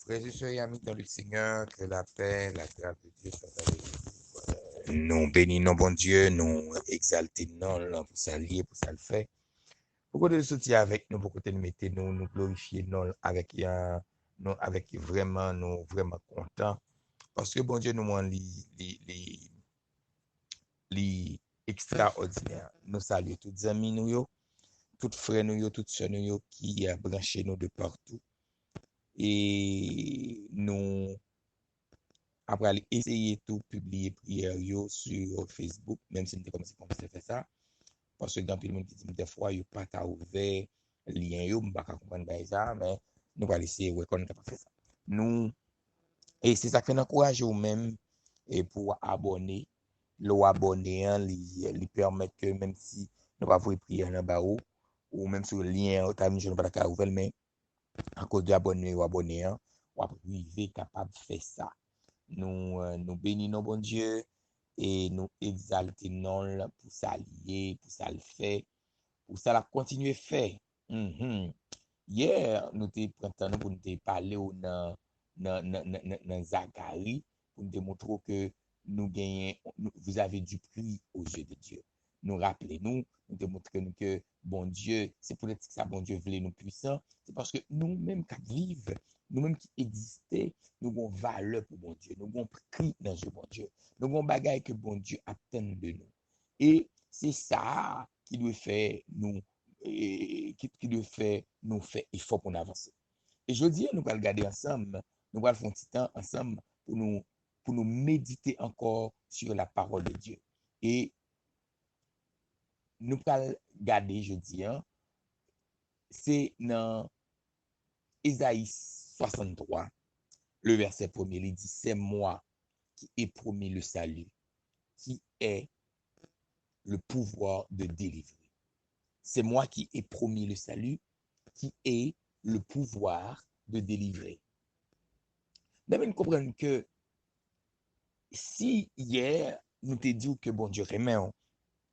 Frères et sœurs, amis dans le Seigneur, que la paix, la grâce de Dieu soit avec vous. Nous bénissons bon Dieu, nous exaltons non pour ça lier, pour ça le faire. Pour côté de soutien avec nous, pour côté de mettre nous glorifier non avec nous avec vraiment nous vraiment contents parce que bon Dieu nous rend li extraordinaire. Nous saluons tous les amis nous yo, toutes frères nous yo, toutes sœurs nous yo qui a branché nous de partout et nous après essayer tout publier prière yo sur Facebook même si nous comme si on faire ça parce que dans tout le monde qui dit des fois yo pas ta ouvert lien yo m'pa comprendre ça mais nous va essayer ouais qu'on capable faire ça nous et c'est ça qui fait encourager ou même et pour abonner l'eau abonné lui permet que même si nous pas voir prière en bas ou même sur le lien tu as mis je ne pas ta ouvert mais à cause de abonner ou abonné ou arriver capable de faire ça nous bénissons bon Dieu et nous exaltons pour ça lier, pour ça le faire, pour ça la continuer faire. Hier, nous t'ai printemps pour nous te parler dans Zacharie pour nous démontrer que nous gagnons, vous avez du prix aux yeux de Dieu. Nous rappelez-nous, nous démontrons que bon Dieu, c'est pour ça bon Dieu voulait nous puissants, c'est parce que nous-mêmes qui vivons, nous-mêmes qui existons, nous avons valeur pour bon Dieu, nous avons prix dans le bon Dieu, nous avons bagaille que bon Dieu attend de nous. Et c'est ça qui doit faire nous qui doit faire nous faire effort pour avancer. Et je dis, nous allons regarder ensemble, nous allons faire un petit temps ensemble pour nous méditer encore sur la parole de Dieu. Et nous allons regarder, je dis, c'est dans Isaïe 63, le verset premier, il dit, c'est moi qui ai promis le salut, qui est le pouvoir de délivrer. C'est moi qui ai promis le salut, qui est le pouvoir de délivrer. Nous comprenons que si hier, nous te dit que bon Dieu remet,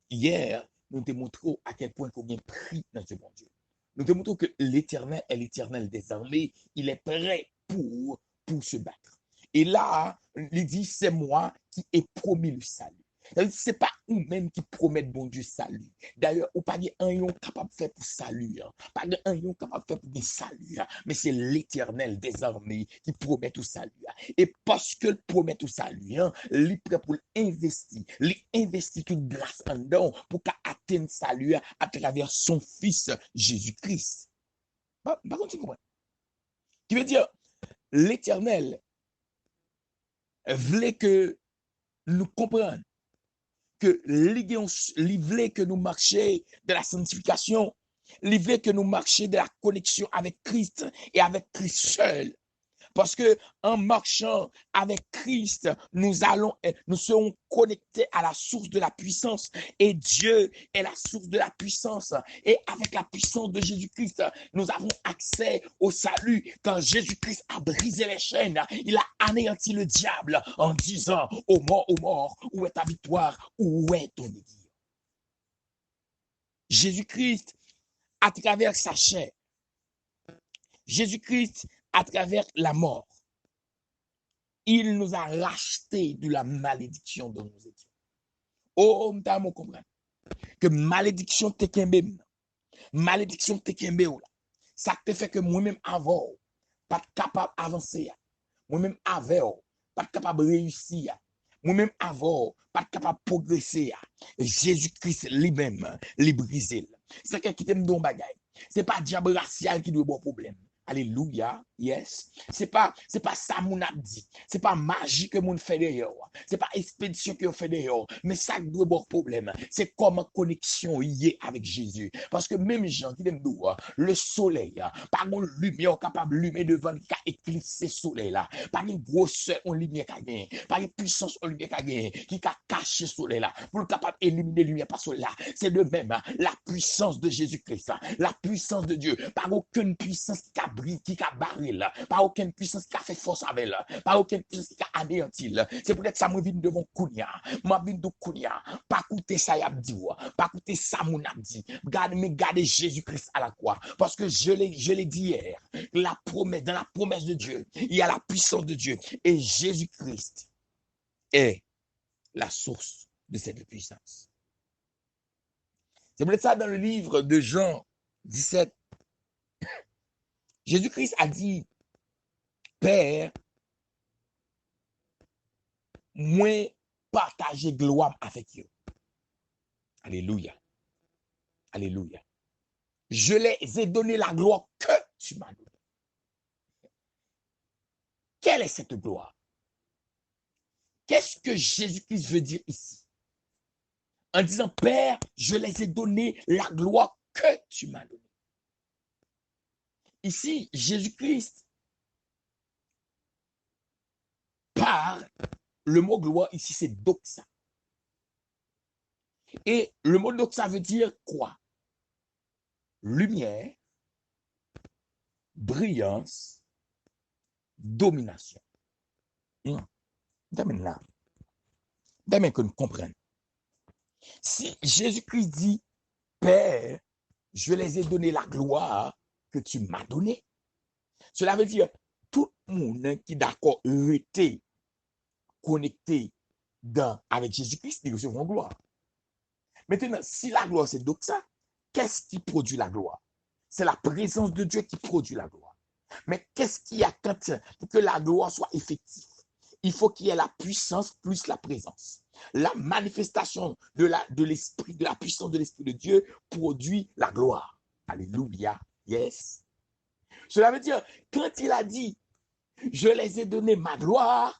hier, nous te montrons à quel point qu'on a pris dans ce bon Dieu. Nous te montrons que l'Éternel est l'Éternel des armées, il est prêt pour se battre. Et là, il dit, c'est moi qui ai promis le salut. Ce n'est pas nous-mêmes qui promettent bon Dieu salut. D'ailleurs, ou pas un yon capable de faire pour salut. Pas un yon capable de faire pour des salut. Mais c'est l'Éternel des armées qui promet tout salut. Et parce que le promet tout salut, il est prêt pour l'investir. Il investit toute grâce en dedans pour qu'il atteigne salut à travers son Fils Jésus-Christ. Par contre, tu comprends? Qui veut dire, l'Éternel voulait que nous comprenions que il voulait que nous marchions de la sanctification, il voulait que nous marchions de la connexion avec Christ et avec Christ seul. Parce que en marchant avec Christ, nous serons connectés à la source de la puissance. Et Dieu est la source de la puissance. Et avec la puissance de Jésus-Christ, nous avons accès au salut. Quand Jésus-Christ a brisé les chaînes, il a anéanti le diable en disant ô mort, où est ta victoire? Où est ton aiguille? Jésus-Christ, à travers sa chair, Jésus-Christ, à travers la mort, il nous a rachetés de la malédiction dont nous étions. Oh, m'tamo comprendre que malédiction te kembe, malédiction te kembe ou là. Ça te fait que moi-même avant, pas capable d'avancer. Moi-même avant, pas capable de réussir. Moi-même avant, pas capable de progresser. Jésus-Christ lui-même, lui brisé. C'est quelqu'un qui t'aime don bagay. C'est pas diable racial qui doit avoir problème. Alléluia, yes. C'est pas ça mon a dit. C'est pas magie que mon fait derrière. C'est pas expédition que fait derrière. Mais ça doit avoir problème. C'est comme connexion y est avec Jésus. Parce que même gens qui aiment le soleil, par une lumière capable de lumière devant qui a éclipsé le soleil là. Par une grosseur en lumière qui a gagné. Par une puissance en lumière qui a gagné. Qui a caché le soleil là. Pour le capable d'éliminer la lumière par soleil là. C'est de même la puissance de Jésus-Christ. La puissance de Dieu. Par aucune puissance qui a qui a barré là, pas aucune puissance qui a fait force avec là, pas aucune puissance qui a anéanti là. C'est peut-être ça moi vinn devant Kounia, moi vinn de Kounia, pas écouter ça y a dit, pas écouter ça mon a dit. Gardez Jésus-Christ à la croix parce que je l'ai dit hier, la promesse dans la promesse de Dieu, il y a la puissance de Dieu et Jésus-Christ est la source de cette puissance. C'est peut-être ça dans le livre de Jean 17. Jésus-Christ a dit, Père, moi, partagez gloire avec eux. Alléluia. Alléluia. Je les ai donné la gloire que tu m'as donnée. Quelle est cette gloire? Qu'est-ce que Jésus-Christ veut dire ici? En disant, Père, je les ai donné la gloire que tu m'as donnée. Ici, Jésus-Christ parle, le mot gloire ici, c'est doxa. Et le mot doxa veut dire quoi? Lumière, brillance, domination. D'amène que nous comprenions. Si Jésus-Christ dit, Père, je les ai donné la gloire que tu m'as donnée, cela veut dire tout le monde qui d'accord était connecté avec Jésus-Christ, ils recevront gloire. Maintenant, si la gloire c'est doxa, qu'est-ce qui produit la gloire? C'est la présence de Dieu qui produit la gloire. Mais qu'est-ce qu'il y a pour que la gloire soit effective? Il faut qu'il y ait la puissance plus la présence. La manifestation de l'esprit, de la puissance de l'esprit de Dieu produit la gloire. Alléluia. Yes. Cela veut dire, quand il a dit, je les ai donné ma gloire,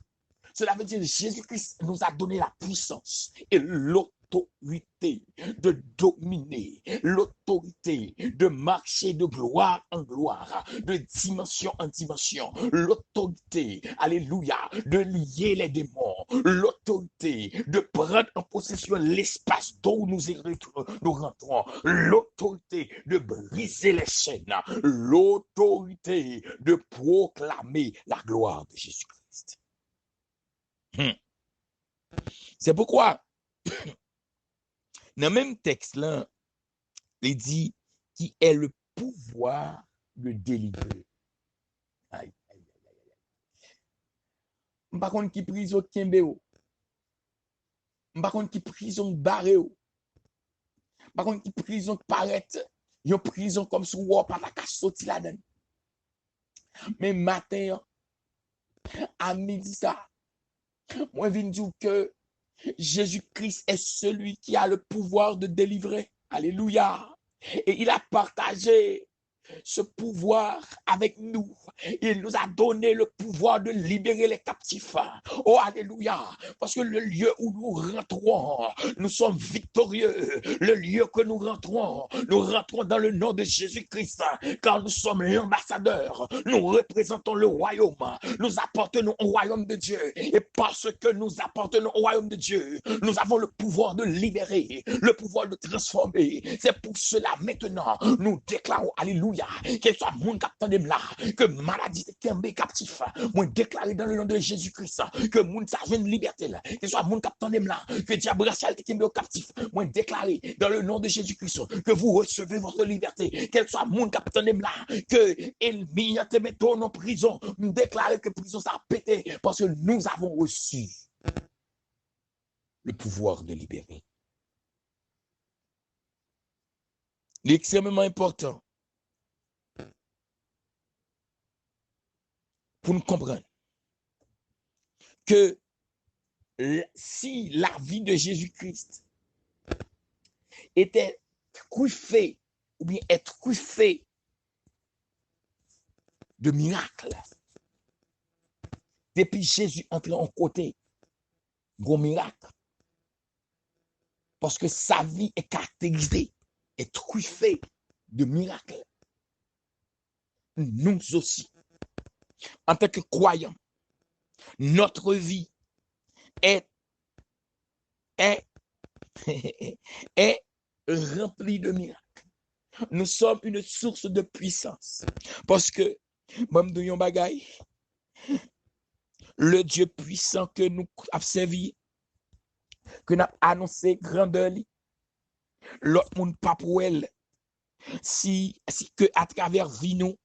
cela veut dire que Jésus-Christ nous a donné la puissance et l'autorité de dominer, l'autorité de marcher de gloire en gloire, de dimension en dimension, l'autorité, alléluia, de lier les démons, l'autorité de prendre en possession l'espace d'où nous rentrons, l'autorité de briser les chaînes, l'autorité de proclamer la gloire de Jésus-Christ. C'est pourquoi, dans le même texte là, il dit qui est le pouvoir de délivrer. Aïe, aïe, aïe, aïe. Par contre, qui prison Kembeo. Par contre, qui prison Barreo. Par contre, qui prison paraît. Une prison comme si on pas la sorti là-dedans. Mais matin, à midi ça, moi, je viens dire que Jésus-Christ est celui qui a le pouvoir de délivrer. Alléluia. Et il a partagé ce pouvoir avec nous. Il nous a donné le pouvoir de libérer les captifs. Oh, alléluia. Parce que le lieu où nous rentrons, nous sommes victorieux. Le lieu que nous rentrons dans le nom de Jésus-Christ. Car nous sommes l'ambassadeur. Nous représentons le royaume. Nous appartenons au royaume de Dieu. Et parce que nous appartenons au royaume de Dieu, nous avons le pouvoir de libérer, le pouvoir de transformer. C'est pour cela maintenant, nous déclarons, alléluia, qu'il soit mon capitaine là, que maladie est captif. Moi déclaré dans le nom de Jésus-Christ que mon sa jeune liberté là, qu'il soit mon capitaine là, que diable racial est captif. Moi déclaré dans le nom de Jésus-Christ que vous recevez votre liberté, qu'elle soit mon capitaine là, que il m'y a te mettre en prison. Nous déclarer que prison ça a pété parce que nous avons reçu le pouvoir de libérer. Il est extrêmement important pour nous comprendre que si la vie de Jésus-Christ était truffée ou bien est truffée de miracles, depuis Jésus entré en côté, gros miracle, parce que sa vie est caractérisée, est truffée de miracles. Nous aussi, en tant que croyants, notre vie est remplie de miracles. Nous sommes une source de puissance parce que Moi, m'dou yon bagay. Le Dieu puissant que nous avons servi, que nous avons annoncé grandeur, l'autre monde pas pour elle. Si que à travers vie nous,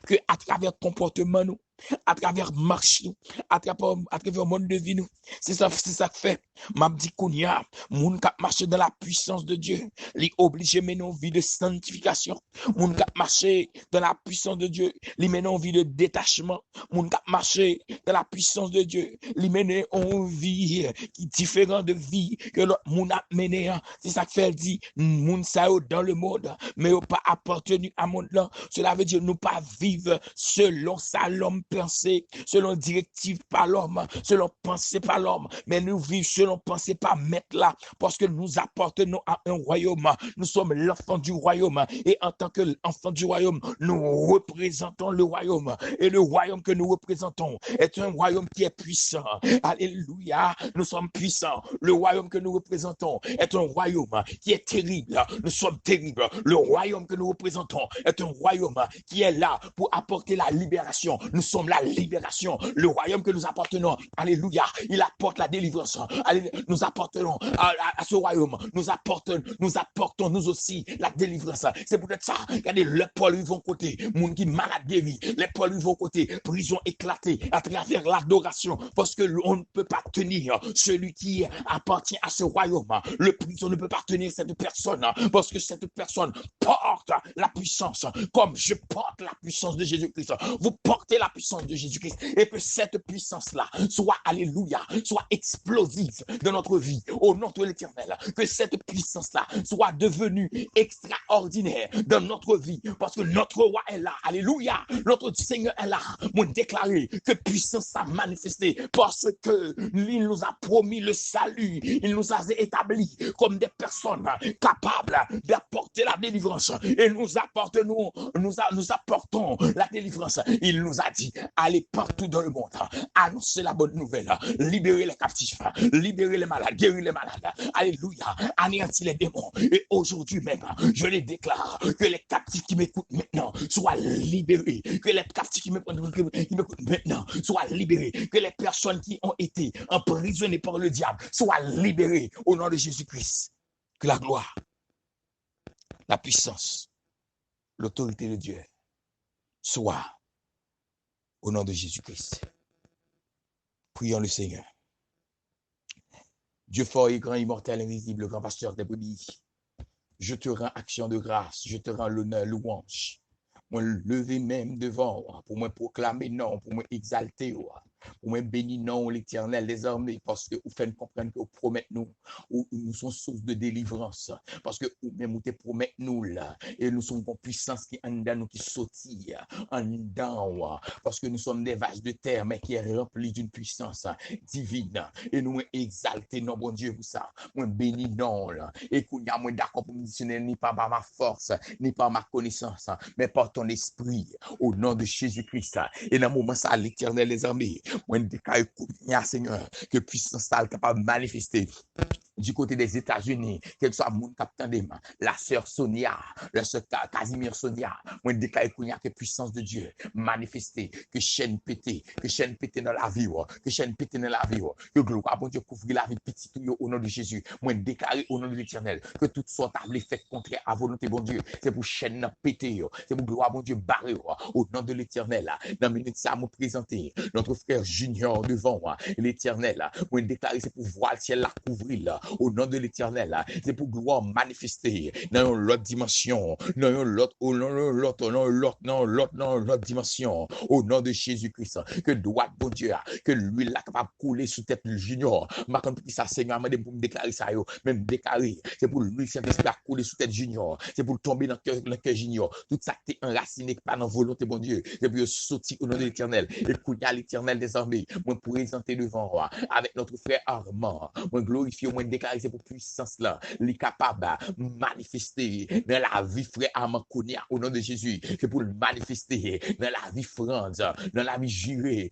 que à travers comportement nous, à travers marche nous, à travers monde de vie nous. C'est ça que fait. M'a dit qu'on y a, moun k'ap marche dans la puissance de Dieu, li obligé mener une vie de sanctification. Moun k'ap marche dans la puissance de Dieu, li mener une vie de détachement. Moun k'ap marche dans la puissance de Dieu, li mener une vie qui est différente de vie que l'autre moun a mené. C'est ça que fait dit, moun sa yo dans le monde, mais yo pas appartenu à monde là. Cela veut dire nous pas vivre selon ça l'homme pensée, selon directive par l'homme, selon pensée par l'homme, mais nous vivons selon pensée par maître là, parce que nous appartenons à un royaume, nous sommes l'enfant du royaume, et en tant qu'enfant du royaume, nous représentons le royaume, et le royaume que nous représentons est un royaume qui est puissant. Alléluia, nous sommes puissants. Le royaume que nous représentons est un royaume qui est terrible, nous sommes terribles. Le royaume que nous représentons est un royaume qui est là pour apporter la libération. Nous sommes la libération. Le royaume que nous appartenons, alléluia, il apporte la délivrance. Nous appartenons à ce royaume. Nous apportons nous aussi la délivrance. C'est peut-être ça. Regardez, les poils vont côté, monde qui malade guéri, les poils vont côté, prison éclatée à travers l'adoration, parce que on ne peut pas tenir celui qui appartient à ce royaume. Le prison ne peut pas tenir cette personne, parce que cette personne porte la puissance, comme je porte la puissance de Jésus-Christ. Vous portez la puissance de Jésus-Christ, et que cette puissance-là soit, alléluia, soit explosive dans notre vie, au nom de l'Éternel. Que cette puissance-là soit devenue extraordinaire dans notre vie, parce que notre roi est là, alléluia, notre Seigneur est là, pour déclarer que puissance a manifesté, parce que il nous a promis le salut, il nous a établis comme des personnes capables d'apporter la délivrance, et nous apportons la délivrance. Il nous a dit, allez partout dans le monde, annoncez la bonne nouvelle, libérez les captifs, libérez les malades, guérir les malades, alléluia, anéantir les démons. Et aujourd'hui même, je les déclare, que les captifs qui m'écoutent maintenant soient libérés, que les captifs qui m'écoutent maintenant soient libérés, que les personnes qui ont été emprisonnées par le diable soient libérées au nom de Jésus-Christ. Que la gloire, la puissance, l'autorité de Dieu soit au nom de Jésus-Christ. Prions le Seigneur. Dieu fort et grand, immortel, invisible, grand pasteur des brebis, je te rends action de grâce, je te rends l'honneur, louange. Moi, lever même devant, pour moi proclamer non, pour moi exalter, pour moi bénir non l'Éternel des armées, parce que vous faites comprendre que vous promettez nous, ou nous sommes source de délivrance, parce que vous même vous te promettez nous là, et nous sommes en puissance qui en dedans nous qui sautille, en dedans, parce que nous sommes des vases de terre, mais qui est rempli d'une puissance divine, et nous exalter non, bon Dieu, pour ça, moi béni non là, et qu'on y a moins d'accord pour me dire, ni pas par ma force, ni par ma connaissance, mais par ton esprit, au nom de Jésus-Christ, et dans le moment ça, l'Éternel des armées, moi, je Seigneur, que puissance est capable de manifester du côté des États-Unis, quel soit mon capitaine de la sœur Sonia, la sœur Casimir Sonia, moi, je déclare que puissance de Dieu manifestée, que chaîne pété dans la vie, que chaîne pété dans la vie, que gloire, bon Dieu, couvre la vie petite au nom de Jésus. Moi, je déclare au nom de l'Éternel que toute sorte de fait contraire à volonté, bon Dieu, c'est pour chaîne pété, c'est pour gloire, bon Dieu, barré, au nom de l'Éternel. Dans minute ça, nous présenter notre frère Junior devant l'Éternel. Moi, je déclare c'est pour voir le ciel la couvrir, au nom de l'Éternel, c'est pour gloire manifester dans l'autre dimension, dans l'autre dimension, au nom de Jésus-Christ, que droit bon Dieu, que l'huile là capable couler sous tête du Junior, ma comme ça Seigneur m'a pour me déclarer ça même déclarer, c'est pour l'huile Saint-Esprit couler sous tête Junior, c'est pour tomber dans le cœur Junior, tout ça qui est enraciné pas dans volonté bon Dieu, c'est pour sortir au nom de l'Éternel, et qu'il y a l'Éternel des armées, moi présenter devant avec notre frère Armand, moi glorifier, moi déclare c'est pour puissance là, les capables de manifester dans la vie frère Amakonia au nom de Jésus. C'est pour le manifester dans la vie France, dans la vie jurée,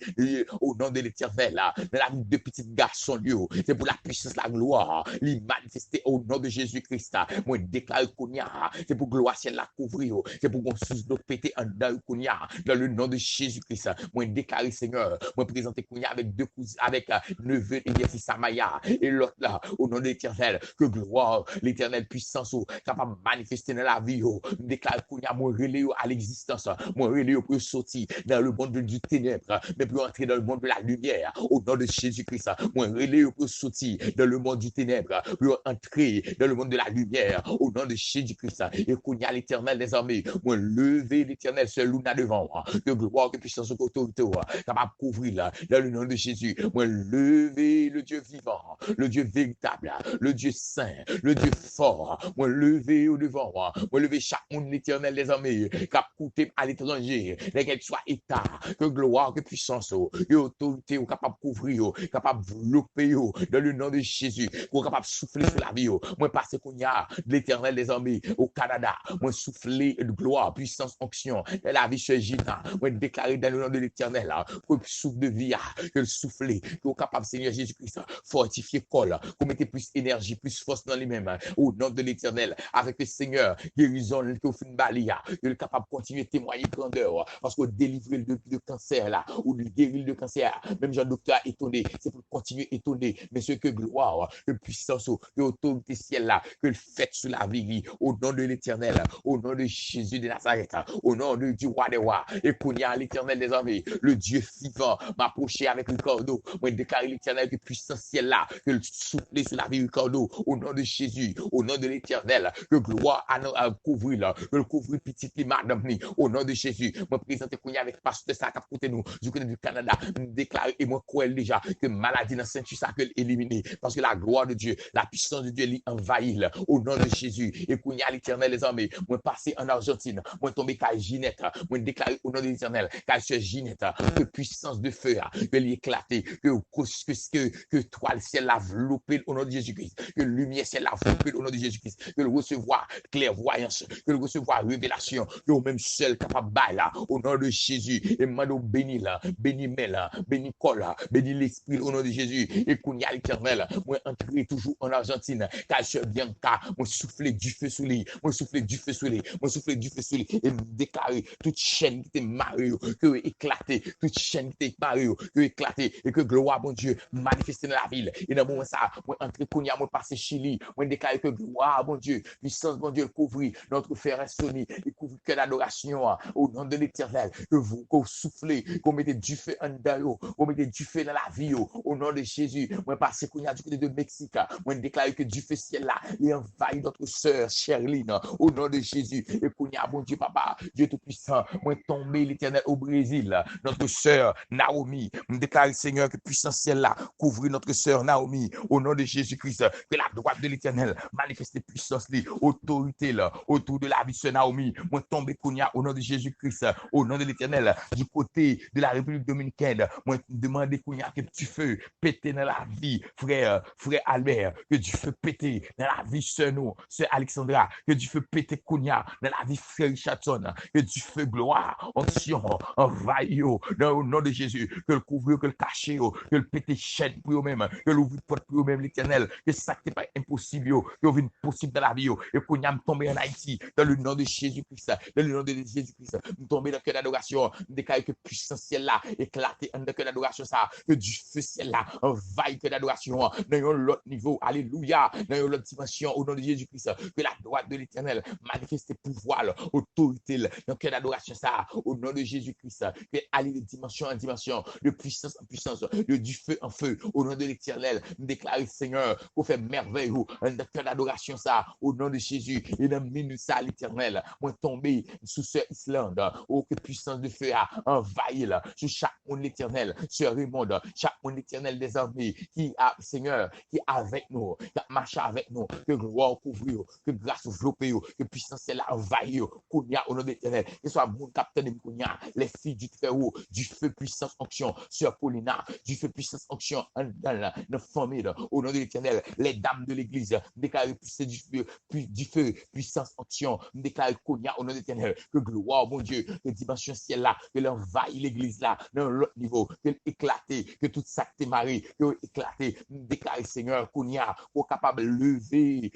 au nom de l'Éternel, dans la vie de petits garçons, c'est pour la puissance, la gloire, les manifester au nom de Jésus-Christ. Moi, déclare Konia, c'est pour gloire, ciel la couvrir, c'est pour qu'on sous d'autres péter en dans Konia, dans le nom de Jésus-Christ. Moi, déclare Seigneur, moi, présenter Konia avec deux cousins, avec neveu et nièce Samaya, et l'autre là, au nom de l'Éternel, que gloire, l'Éternel puissance, capable de manifester dans la vie, déclare Konia, moi, relais à l'existence, moi, relais pour sortir dans le monde du ténèbre, mais pour entrer dans le monde de la lumière, au nom de Jésus-Christ, moi, relais pour sortir dans le monde du ténèbre, pour entrer dans le monde de la lumière, au nom de Jésus-Christ, et Konia, l'Éternel des armées, moi, lever l'Éternel, seul luna devant, que gloire, que puissance, que autorité, capable de couvrir là, dans le nom de Jésus, moi, lever le Dieu vivant, le Dieu véritable, le Dieu saint, le Dieu fort, moi, lever au devant, moi, lever chaque monde, l'Éternel des armées, cap coûter à l'étranger, lesquels soit état, que gloire, que puissance, que autorité, capable de couvrir, capable de développer, dans le nom de Jésus, capable de souffler sur la vie, moi, parce qu'on y a de l'Éternel des armées au Canada, moi, souffler de gloire, puissance, onction, de la vie chez Gina, moi, déclarer dans le nom de l'Éternel, que le souffle de vie, que le souffler, que le capable, Seigneur Jésus-Christ, fortifier col, qu'on mette plus énergie, plus force dans les mêmes, au nom de l'Éternel, avec le Seigneur, guérison, que vous faites balia, que le capable de continuer à témoigner grandeur, parce que délivrer de cancer là, ou de guérir le cancer, même Jean-Docteur étonné, c'est pour continuer étonné, mais ce que gloire, que puissance, que autorité ciel là, que le fait sur la vie, au nom de l'Éternel, au nom de Jésus de Nazareth, au nom du roi des rois, et qu'on y a l'Éternel des armées, le Dieu vivant, m'approcher avec le cordeau, moi déclarer l'Éternel que puissance ciel là, que le souffler sur la vie du cordeau, au nom de Jésus, au nom de l'Éternel, que gloire à couvrir là, que le couvrir petit madame, au nom de Jésus, moi présenter qu'on y a avec pasteur ça cap côté nous, du côté du Canada, déclarer et moi croire déjà que maladie dans Saint-Christ ça peut éliminer, parce que la gloire de Dieu, la puissance de Dieu envahit là, au nom de Jésus, et qu'on y a l'Éternel les armées, moi passer en Argentine, moi tomber qu'à Ginette, moi déclarer au nom de l'Éternel, qu'à ce Ginette, que puissance de feu, que l'éclater, que toi le ciel l'a enveloppé au nom de Jésus-Christ, que lumière ciel l'a enveloppé au nom de Jésus-Christ, que le recevoir clairvoyance, que le recevoir révélation, que au même seul capable de là, au nom de Jésus, et mando béni là, béni Mela, béni Cola, béni l'esprit au nom de Jésus, et qu'on y a l'Éternel, moi entrer toujours en Argentine, car je viens car, moi souffler du feu sous lui, moi souffler du feu sous lui, moi souffler du feu sous lui, et me déclarer toute chaîne qui était mariée, que éclater, toute chaîne qui était mariée, que éclater, et que gloire, mon Dieu, manifester dans la ville, et dans le moment ça, moi entrer qu'on y a, moi passer Chili, moi déclarer que gloire, mon Dieu, puissance, mon Dieu, couvrir notre frère Sony, et couvrir que l'adoration, au nom de l'Éternel, que vous soufflez, qu'on mette du feu en dedans, qu'on mette du feu dans la vie, au nom de Jésus, moi passer qu'on y a du côté de Mexique, moi déclarer que du feu ciel là, et envahit notre sœur Sherline, au nom de Jésus, et qu'on y a, mon Dieu, papa, Dieu Tout-Puissant, moi tomber l'Éternel au Brésil, notre sœur Naomi, me déclare Seigneur que puissance ciel là, couvrir notre sœur Naomi, au nom de Jésus-Christ, que la droite de l'Éternel manifeste puissance, autorité là, autour de la vie de Naomi, moi tomber qu'on y a, au nom de Jésus-Christ, au nom de l'Éternel, du côté de la République dominicaine, moi demander qu'on y a que du feu pété dans la vie, frère Albert, que du feu pété dans la vie sœur nous, sœur Alexandra, que du feu pété qu'on y a dans la vie frère Richardson, que du feu gloire, onction, envahit dans le nom de Jésus, que le couvrir, que le cacher, que le pété chaîne pour eux-mêmes, que l'ouvrir porte pour eux-mêmes l'Éternel, que ça n'est pas impossible, que vous possible dans la vie, et qu'on y a tombé en Haïti, dans le nom de Jésus-Christ, dans le nom de Jésus-Christ, nous tomber dans le cœur d'adoration, déclarer que puissance ciel là, éclater dans le cœur d'adoration ça, que du feu ciel là, envahit que d'adoration, dans l'autre niveau, alléluia, dans l'autre dimension, au nom de Jésus-Christ, que la droite de l'Éternel manifeste pouvoir, autorité, dans le cœur d'adoration ça, au nom de Jésus-Christ, que aller de dimension en dimension, de puissance en puissance, de du feu en feu, au nom de l'Éternel, déclarer Seigneur, qu'on fait merveille, dans le cœur d'adoration ça, au nom de Jésus, et dans minute ça l'Éternel, moi tomber sous ce Islande, oh que puissance de feu a envahi là, sur chaque monde l'Éternel, sur le monde, chaque monde l'Éternel des armées, qui a, Seigneur, qui est avec nous, qui a marché avec nous, que gloire couvrir, que grâce envelopper, que puissance là envahi, qu'on y a au nom de l'Éternel, que soit mon capitaine de Mounia, les filles du très haut, du feu puissance onction, sur Paulina, du feu puissance onction dans la famille, au nom de l'Éternel. l'Éternel, les dames de l'Église, déclare puissance du feu, puissance action, déclare qu'on y a au nom de l'Éternel, que gloire, mon Dieu, que dimension ciel là, que l'envahit l'Église là, dans l'autre niveau, que éclater, que tout ça démarré, que éclater, déclare Seigneur, qu'on y a, qu'on capable lever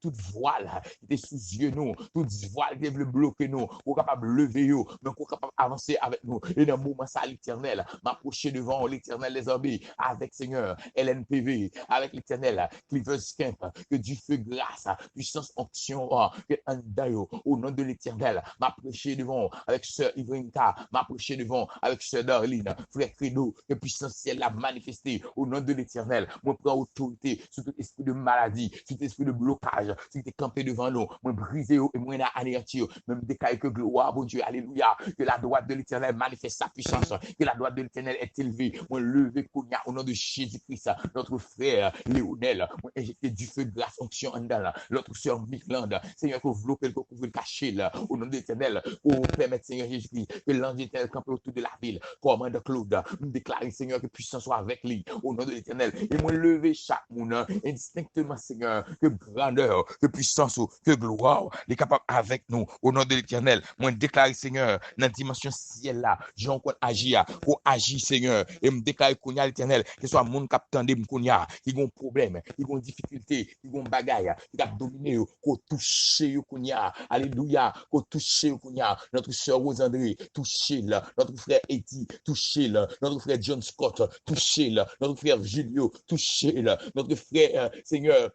toute voile qui était sous yeux nous, toute voile qui veut bloquer nous, qu'on capable lever nous, mais qu'on capable avancer avec nous. Et dans le moment ça, l'Éternel, m'approcher devant l'Éternel les armées, avec Seigneur, LNPV, avec l'Éternel, Clivers Camp, que du feu grâce, puissance onction, que Andayo, au nom de l'Éternel, m'approcher devant avec Sœur Ivrinka, m'approcher devant avec Sœur Darlene, frère Credo, que puissance ciel a manifesté au nom de l'Éternel. Moi, prends autorité sur tout esprit de maladie, sur tout esprit de blocage, si tu es campé devant nous, moi, briser et moi, anéantir, même décaler que gloire, bon Dieu, alléluia, que la droite de l'Éternel manifeste sa puissance, que la droite de l'Éternel est élevée, moi, levé au nom de Jésus-Christ, notre frère Léonel, moi, injecter du feu de grâce, onction en dedans, l'autre sœur Mikland, Seigneur, que vous que vous le cachez là, au nom de l'Éternel, pour permettre, Seigneur Jésus-Christ, que l'ange d'Éternel campe autour de la ville, commande Claude, nous déclarer, Seigneur, que puissance soit avec lui, au nom de l'Éternel, et moi, lever chaque monde, indistinctement, Seigneur, que grandeur, que puissance, que gloire, est capable avec nous, au nom de l'Éternel, moi, déclarer, Seigneur, dans la dimension ciel là, Jean, qu'on agit, qu'on agit, Seigneur, et me déclarer qu'on y a l'Éternel, que soit mon capitaine de Mkounia, qui ont problème, qui ont difficulté, qui ont bagaille, qui a dominé, qu'on touche, qu'on y a, alléluia, qu'on touche, qu'on y a, notre sœur Rose-André, touchez-le, notre frère Eddie, touchez-le, notre frère John Scott, touchez-le, notre frère Julio, touchez-le, notre frère, Seigneur,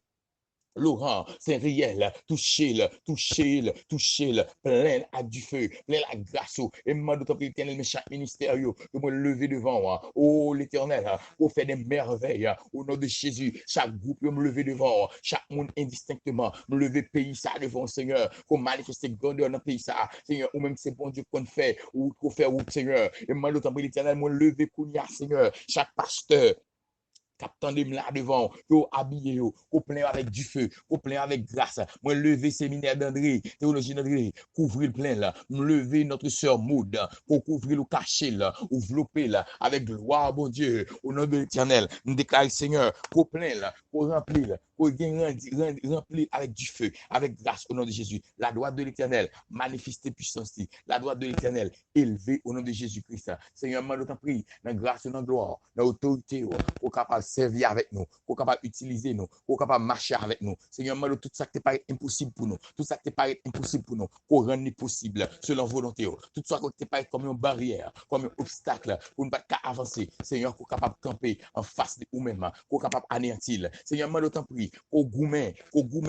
Laurent, c'est réel, touchez-le, plein à du feu, plein la grâce, et moi d'autant que l'Éternel, mes chaque ministère, que moi lever devant moi, oh l'Éternel, pour faire des merveilles, au nom de Jésus, chaque groupe me lever devant, chaque monde indistinctement, me lever pays ça devant Seigneur, pour manifester grandeur dans le pays ça, Seigneur, ou même c'est bon Dieu qu'on fait, ou qu'on fait, ou Seigneur, et moi d'autant que l'Éternel, moi lever Seigneur, chaque pasteur, captant de là devant, yo habillé yo, au plein avec du feu, au plein avec grâce. Moi lever séminaire d'André, théologie d'André, couvrir le plein là, me lever notre sœur Maud, pour couvrir le caché là, envelopper là, avec gloire, bon Dieu, au nom de l'Éternel, nous déclare Seigneur, au plein là, pour remplir, pour remplir avec du feu, avec grâce au nom de Jésus. La droite de l'Éternel, manifester puissance, la droite de l'Éternel, élevée au nom de Jésus-Christ. Seigneur, moi, nous prie, dans grâce et dans gloire, dans autorité, pour capable servir avec nous, pour capable utiliser nous, pour capable marcher avec nous. Seigneur, moi, tout ça qui paraît impossible pour nous, tout ça qui paraît impossible pour nous, pour rendre possible selon volonté. Tout ça qui paraît comme une barrière, comme un obstacle pour ne pas avancer. Seigneur, pour capable camper en face de nous-mêmes, pour capable anéantir. Seigneur, moi, d'autant prie, pour gourmet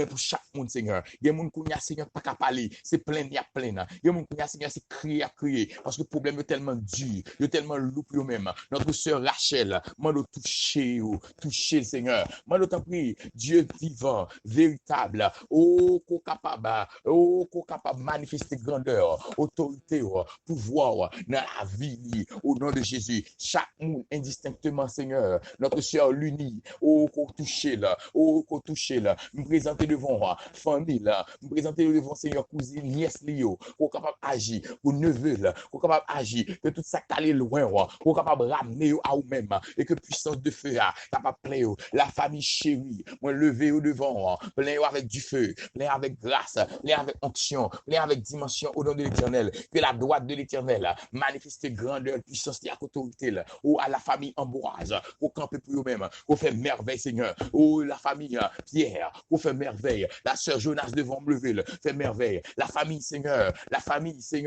pour chaque monde, Seigneur. Il y a des gens qui ont, Seigneur, pas qu'à parler, c'est plein, il y a plein. Il y a des gens qui ont, Seigneur, c'est crier à crier, parce que le problème est tellement dur, il est tellement lourd pour eux-mêmes. Notre sœur Rachel, moi, de toucher, toucher, Seigneur. Moi, d'autant prie, Dieu vivant, véritable, qu'on capable de manifester grandeur, autorité, pouvoir dans la vie, au nom de Jésus. Chaque monde indistinctement, Seigneur, notre sœur l'unie, qu'on touche là, qu'on touche là, me présenter devant famille là, me présenter devant Seigneur, cousine, nièce, lio, qu'on capable d'agir, pour neveu là, qu'on capable d'agir, que tout ça allé loin, qu'on capable de ramener à vous-même, et que puissance de feu, capable plein, la famille chérie, moi lever au devant, plein avec du feu, plein avec grâce, plein avec onction, plein avec dimension au nom de l'Éternel, que la droite de l'Éternel manifeste grandeur, puissance et autorité là, ou à la famille Ambroise, au camper pour eux-mêmes, qu'on fait merveille, Seigneur, ou la famille Pierre, qu'on fait merveille, la sœur Jonas devant me lever, fait merveille, la famille, Seigneur,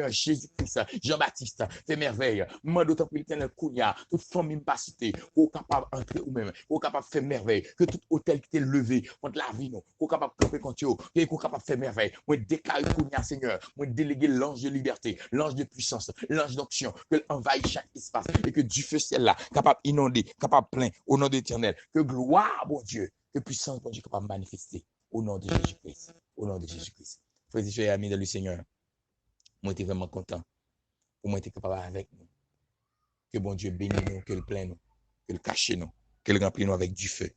Jésus-Christ, Jean-Baptiste, fait merveille, moi d'autant que l'Éternel Kounia, toute famille pas citée, qu'on capable d'entrer ou même, qu'on capable de faire merveille, que tout hôtel qui est levé contre la vie, qu'on capable de camper contre eux, qu'on capable de faire merveille, moi déclare Kounia, Seigneur, moi déléguer l'ange de liberté, l'ange de puissance, l'ange d'onction, que envahit chaque espace, et que du feu ciel là, capable inonder, capable plein, au nom de l'Éternel, que gloire, bon Dieu, que puissance, bon Dieu, capable manifester, au nom de Jésus-Christ, au nom de Jésus-Christ. Frères et sœurs, amis dans le Seigneur, moi, j'étais vraiment content, pour moi, être capable avec nous, que bon Dieu bénisse nous, que le plein nous, que le cache nous, que le remplit nous avec du feu,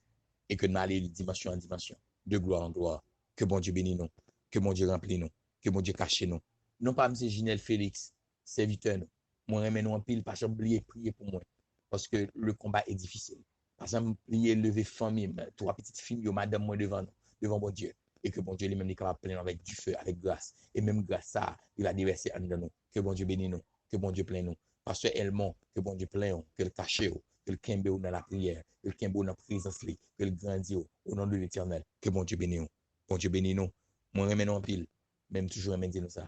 et que nous allons de dimension en dimension, de gloire en gloire, que bon Dieu bénisse nous, que bon Dieu remplit nous, que bon Dieu cache nous. Non pas M. Ginel Félix, serviteur nous. Moi, remets nous en pile, pas oublier prier pour moi. Parce que le combat est difficile. Par exemple, prier, lever famille, trois petites filles, yo, madame, moi, devant mon Dieu. Et que bon Dieu lui-même est capable de plein avec du feu, avec grâce. Et même grâce ça, il va déverser en nous. Que bon Dieu bénisse nous. Que bon Dieu plein nous. Pasteur Elmont, que bon Dieu plein nous. Que le cache, que le kembe dans la prière. Que le kembe dans la présence, que le grandit au nom de l'éternel. Que bon Dieu bénisse nous. Bon Dieu bénisse nous. Moi, remets nous en pile. Même toujours, remets nous ça.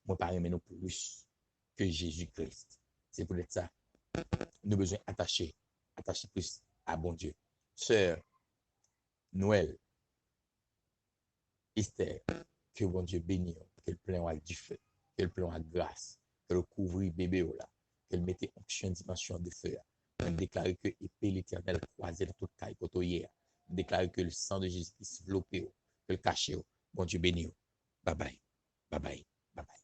Moi, pas remets nous plus que Jésus-Christ. C'est pour ça. Nous avons besoin d'attacher plus à bon Dieu. Sœur, Noël, Esther, que bon Dieu bénisse, que le plein avec du feu, que le plein avec grâce, que le couvrir bébé là, que le mette onction dimension de feu. On déclare que épée l'éternel croisée dans toute caille pour hier. On déclare que le sang de Jésus-Christ développé, que le caché. Bon Dieu bénisse. Bye bye. Bye bye. Bye bye.